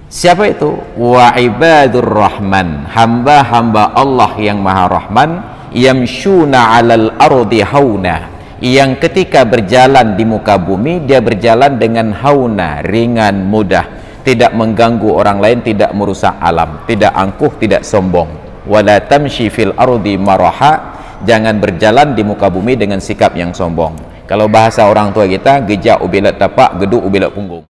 Siapa itu? Wa ibadur rahman, hamba-hamba Allah yang maha rahman, yamshuna 'alal ardi hauna, yang ketika berjalan di muka bumi dia berjalan dengan hauna, ringan, mudah, tidak mengganggu orang lain, tidak merusak alam, tidak angkuh, tidak sombong. Wala tamshi fil ardi maraha, jangan berjalan di muka bumi dengan sikap yang sombong. Kalau bahasa orang tua kita, gejak ubilat tapak, geduk ubilat punggung.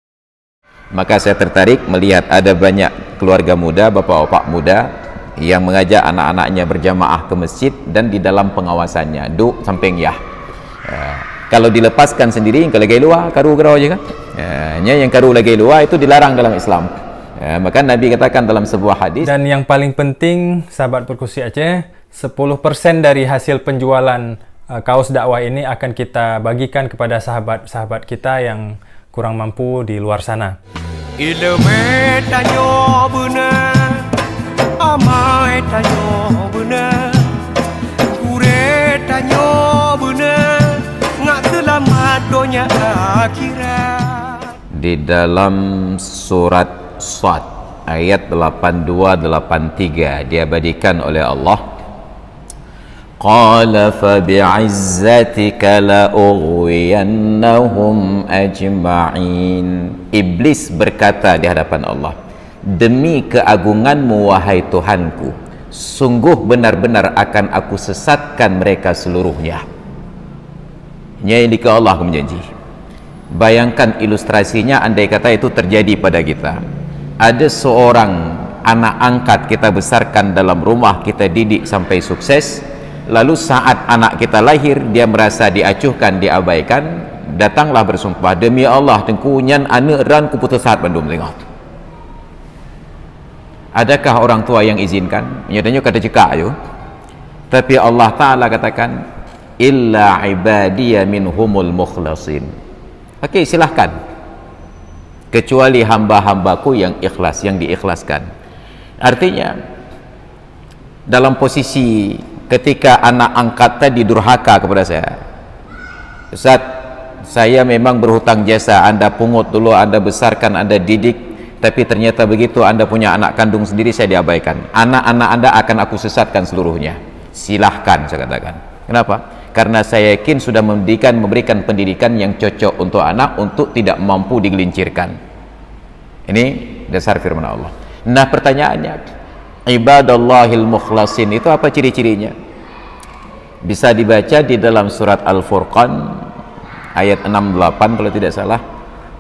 Maka saya tertarik melihat ada banyak keluarga muda, bapak-bapak muda yang mengajak anak-anaknya berjamaah ke masjid dan di dalam pengawasannya, duk samping ya. Kalau dilepaskan sendiri, kalau lagi luar, karu gerau aja kan? Yang karu lagi luar itu dilarang dalam Islam. Maka Nabi katakan dalam sebuah hadis. Dan yang paling penting, sahabat Perkusi Aceh, 10% dari hasil penjualan kaos dakwah ini akan kita bagikan kepada sahabat-sahabat kita yang kurang mampu di luar sana. Ilmu tanyo benar, amai tanyo benar, kure tanyo benar, ngak selamat dunia akhirat. Di dalam surat Shad ayat 82-83 diabadikan oleh Allah, qala fa bi'izzatika la ughwiyannahum ajma'in. Iblis berkata di hadapan Allah, demi keagunganmu wahai Tuhanku, sungguh benar-benar akan aku sesatkan mereka seluruhnya. Nyai Allah menjanji. Bayangkan ilustrasinya, andai kata itu terjadi pada kita. Ada seorang anak angkat kita besarkan dalam rumah, kita didik sampai sukses. Lalu saat anak kita lahir, dia merasa diacuhkan, diabaikan, datanglah bersumpah, demi Allah tengku nyan anak ran ku putus saat bandung tengok. Adakah orang tua yang izinkan? Nyatanya kata cekak ayo. Tapi Allah Ta'ala katakan, illa ibadiya minhumul mukhlasin. Okey, silahkan, kecuali hamba-hambaku yang ikhlas, yang diikhlaskan. Artinya dalam posisi ketika anak angkat tadi durhaka kepada saya, Ustaz, saya memang berhutang jasa, Anda pungut dulu, Anda besarkan, Anda didik, tapi ternyata begitu Anda punya anak kandung sendiri, saya diabaikan. Anak-anak Anda akan aku sesatkan seluruhnya. Silahkan, saya katakan. Kenapa? Karena saya yakin sudah memberikan pendidikan yang cocok untuk anak, untuk tidak mampu digelincirkan. Ini dasar firman Allah. Nah, pertanyaannya, ibadallahil mukhlasin itu apa ciri-cirinya? Bisa dibaca di dalam surat Al-Furqan ayat 68 kalau tidak salah.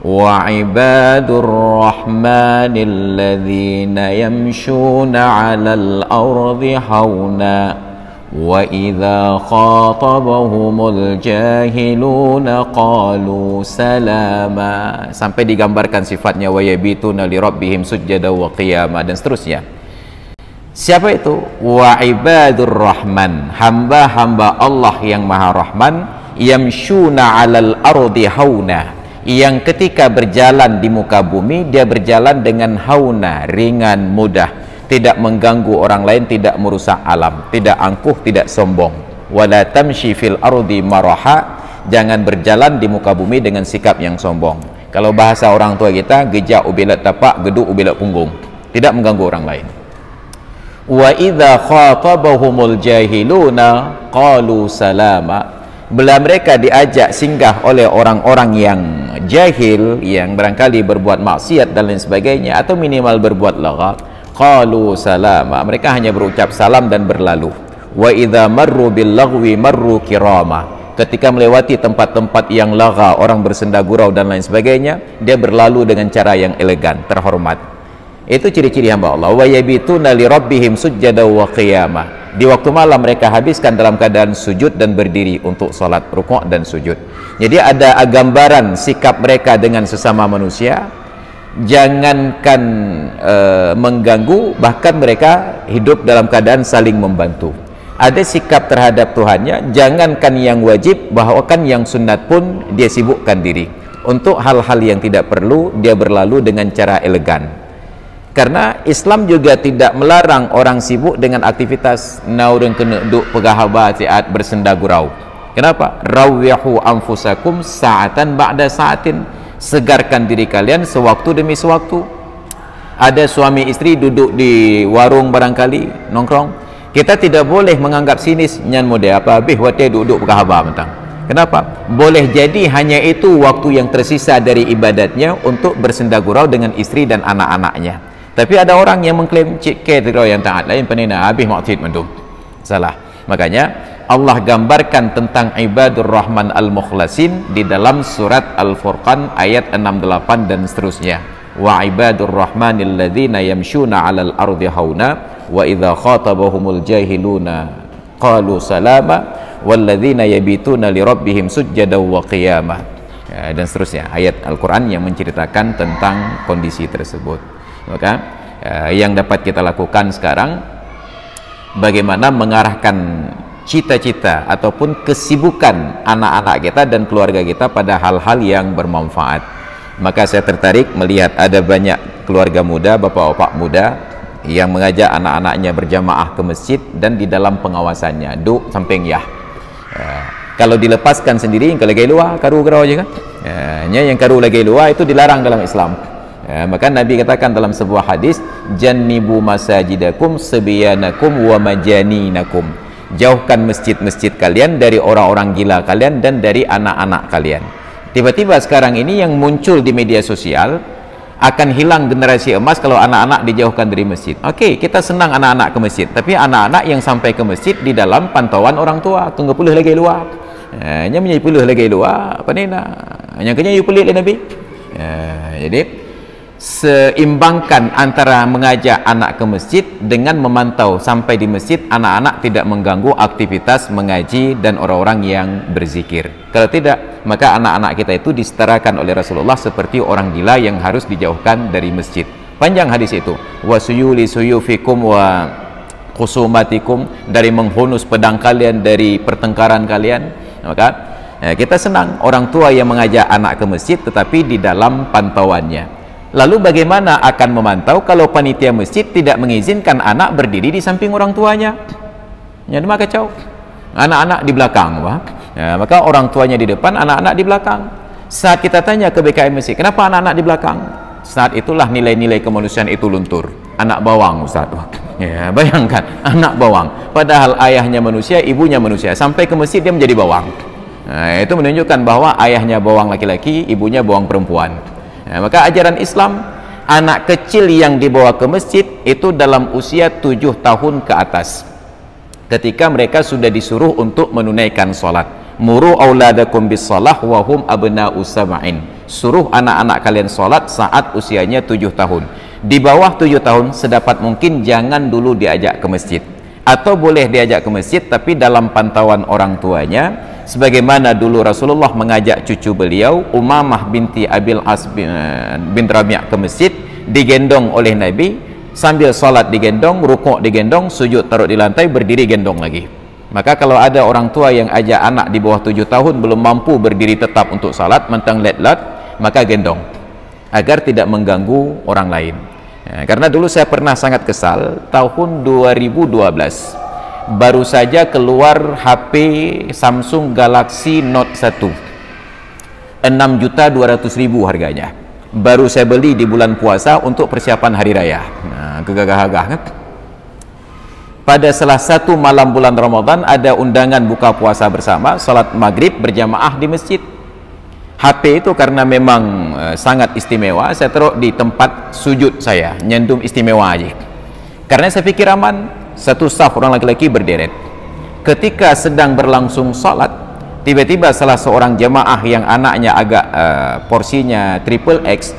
Wa ibadur rahmanil ladzina yamshuna 'alal ardi hauna wa idza khatabahumul jahiluna qalu salama, sampai digambarkan sifatnya, wa yabituna li rabbihim sujada wa qiyama, dan seterusnya. Siapa itu? Wa ibadur rahman, hamba-hamba Allah yang maha rahman, yamshuna 'alal ardi hauna, yang ketika berjalan di muka bumi dia berjalan dengan hauna, ringan, mudah, tidak mengganggu orang lain, tidak merusak alam, tidak angkuh, tidak sombong. Wala tamshi fil ardi maraha, jangan berjalan di muka bumi dengan sikap yang sombong. Kalau bahasa orang tua kita, gejak ubilat tapak, geduk ubilat punggung, tidak mengganggu orang lain. Wa idza khatabahumul jahiluna qalu salama, bila mereka diajak singgah oleh orang-orang yang jahil, yang barangkali berbuat maksiat dan lain sebagainya, atau minimal berbuat lagha, qalu salama, mereka hanya berucap salam dan berlalu. Wa idza marru bil lagwi marru kirama, ketika melewati tempat-tempat yang lagha, orang bersenda gurau dan lain sebagainya, dia berlalu dengan cara yang elegan, terhormat. Itu ciri-ciri hamba Allah. Wa yabituna li rabbihim sujada wa qiyama, di waktu malam mereka habiskan dalam keadaan sujud dan berdiri untuk salat, rukuk dan sujud. Jadi ada gambaran sikap mereka dengan sesama manusia. Jangankan mengganggu, bahkan mereka hidup dalam keadaan saling membantu. Ada sikap terhadap Tuhannya, jangankan yang wajib, bahkan yang sunat pun dia sibukkan diri. Untuk hal-hal yang tidak perlu, dia berlalu dengan cara elegan. Karena Islam juga tidak melarang orang sibuk dengan aktivitas naureng kena duk pegahaba siat bersenda gurau. Kenapa? Rawihu anfusakum sa'atan ba'da sa'atin, segarkan diri kalian sewaktu demi sewaktu. ada suami isteri duduk di warung barangkali nongkrong, kita tidak boleh menganggap sinis nyan model apa habis watai duduk berkhabar mentang. Kenapa? Boleh jadi hanya itu waktu yang tersisa dari ibadatnya untuk bersenda gurau dengan isteri dan anak-anaknya. Tapi ada orang yang mengklaim cik ke yang taat lain penina habis maksud mendung. Salah. Makanya Allah gambarkan tentang ibadur rahman al-mukhlasin di dalam surat Al-Furqan ayat 68 dan seterusnya. Wa ibadur rahmanil ladzina yamshuna 'alal ardi hauna wa idza khatabahumul jahiluna qalu salama walladzina yabituna lirabbihim sujjadan wa qiyamah. Dan seterusnya ayat Al-Qur'an yang menceritakan tentang kondisi tersebut. Maka yang dapat kita lakukan sekarang bagaimana mengarahkan cita-cita ataupun kesibukan anak-anak kita dan keluarga kita pada hal-hal yang bermanfaat. Maka saya tertarik melihat ada banyak keluarga muda, bapak-bapak muda yang mengajak anak-anaknya berjamaah ke masjid dan di dalam pengawasannya duk samping yah. Kalau dilepaskan sendiri yang lagi luar karu gerau je kan. Yang karu lagi luar itu dilarang dalam Islam. Maka Nabi katakan dalam sebuah hadis, jannibu masajidakum sebiyanakum wa majaninakum. Jauhkan masjid-masjid kalian dari orang-orang gila kalian dan dari anak-anak kalian. Tiba-tiba sekarang ini yang muncul di media sosial, akan hilang generasi emas kalau anak-anak dijauhkan dari masjid. Okey, kita senang anak-anak ke masjid, tapi anak-anak yang sampai ke masjid di dalam pantauan orang tua, tunggu puluh lagi luar. Nya menjadi puluh lagi luar, apa ni nak? Yang kena you pelik Nabi. Jadi seimbangkan antara mengajak anak ke masjid dengan memantau sampai di masjid anak-anak tidak mengganggu aktivitas mengaji dan orang-orang yang berzikir. Kalau tidak, maka anak-anak kita itu disetarakan oleh Rasulullah seperti orang gila yang harus dijauhkan dari masjid. Panjang hadis itu, wasuyuli suyufikum wa khusumatikum, dari menghunus pedang kalian, dari pertengkaran kalian. Maka kita senang orang tua yang mengajak anak ke masjid tetapi di dalam pantauannya. Lalu bagaimana akan memantau kalau panitia masjid tidak mengizinkan anak berdiri di samping orang tuanya? Ya, maka kacau. Anak-anak di belakang, maka orang tuanya di depan, anak-anak di belakang. Saat kita tanya ke BKM masjid, kenapa anak-anak di belakang? Saat itulah nilai-nilai kemanusiaan itu luntur. Anak bawang, Ustaz. Ya, bayangkan, anak bawang. Padahal ayahnya manusia, ibunya manusia. Sampai ke masjid dia menjadi bawang. Nah, itu menunjukkan bahwa ayahnya bawang laki-laki, ibunya bawang perempuan. Maka ajaran Islam, anak kecil yang dibawa ke masjid itu dalam usia 7 tahun ke atas, ketika mereka sudah disuruh untuk menunaikan solat. Muru auladakum bis salah wa hum abna'u sab'in. Suruh anak-anak kalian solat saat usianya 7 tahun. Di bawah 7 tahun sedapat mungkin jangan dulu diajak ke masjid, atau boleh diajak ke masjid tapi dalam pantauan orang tuanya. Sebagaimana dulu Rasulullah mengajak cucu beliau Umamah binti Abil As bin Rabi' ke masjid, digendong oleh Nabi, sambil salat digendong, rukuk digendong, sujud taruh di lantai, berdiri gendong lagi. Maka kalau ada orang tua yang ajak anak di bawah 7 tahun belum mampu berdiri tetap untuk salat, mentang let-let, maka gendong agar tidak mengganggu orang lain. Karena dulu saya pernah sangat kesal tahun 2012 baru saja keluar HP Samsung Galaxy Note 1 6.200.000 harganya. Baru saya beli di bulan puasa untuk persiapan hari raya. Kegagah-gagah kan? Pada salah satu malam bulan Ramadan ada undangan buka puasa bersama, salat maghrib berjamaah di masjid. HP itu karena memang sangat istimewa, saya taruh di tempat sujud saya, nyandum istimewa aja. Karena saya pikir aman. Satu saf orang laki-laki berderet. Ketika sedang berlangsung salat, tiba-tiba salah seorang jamaah yang anaknya agak porsinya triple X,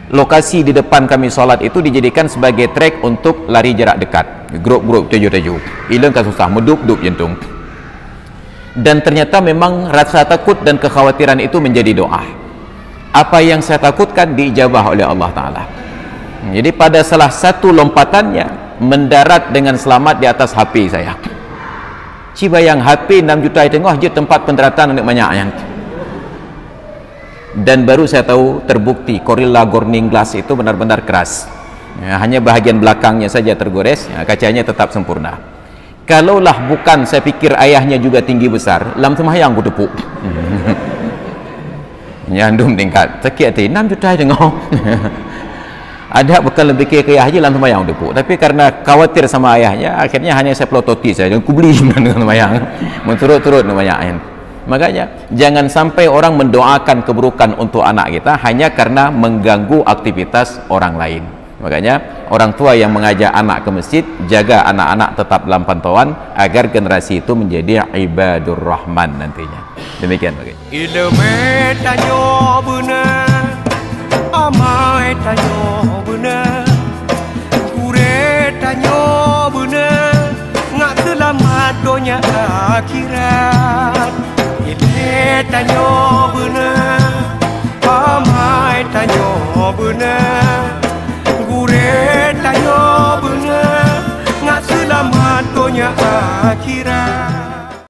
lokasi di depan kami salat itu dijadikan sebagai trek untuk lari jarak dekat, grup-grup tujuh-tujuh. Ilang kan susah, medup-dup jantung. Dan ternyata memang rasa takut dan kekhawatiran itu menjadi doa. Apa yang saya takutkan diijabah oleh Allah Ta'ala. Jadi pada salah satu lompatannya mendarat dengan selamat di atas HP saya. Cibayang HP 6 juta tengah je tempat pendaratan untuk banyaknya. Dan baru saya tahu terbukti Gorilla Gorning Glass itu benar-benar keras. Hanya bahagian belakangnya saja tergores, kacanya tetap sempurna. Kalaulah bukan saya pikir ayahnya juga tinggi besar, lam semayang ku tepuk. Nyandum tingkat. Sakit hati 6 juta tengah. Ada bukan lebih ke ayah je dalam sembahyang dia pun. Tapi karena khawatir sama ayahnya, akhirnya hanya saya pelototi saja. Aku beli dengan sembahyang. Menturut-turut sembahyang. Makanya jangan sampai orang mendoakan keburukan untuk anak kita hanya karena mengganggu aktivitas orang lain. Makanya orang tua yang mengajak anak ke masjid, jaga anak-anak tetap dalam pantauan agar generasi itu menjadi ibadur rahman nantinya. Demikian bagi. Ilmu tanyo benar, amai tanyo benar, kure tanyo benar, ngak selamat dunia akhirat. Ilmu tanyo benar, amai tanyo benar, kure tanyo benar, ngak selamat dunia akhirat.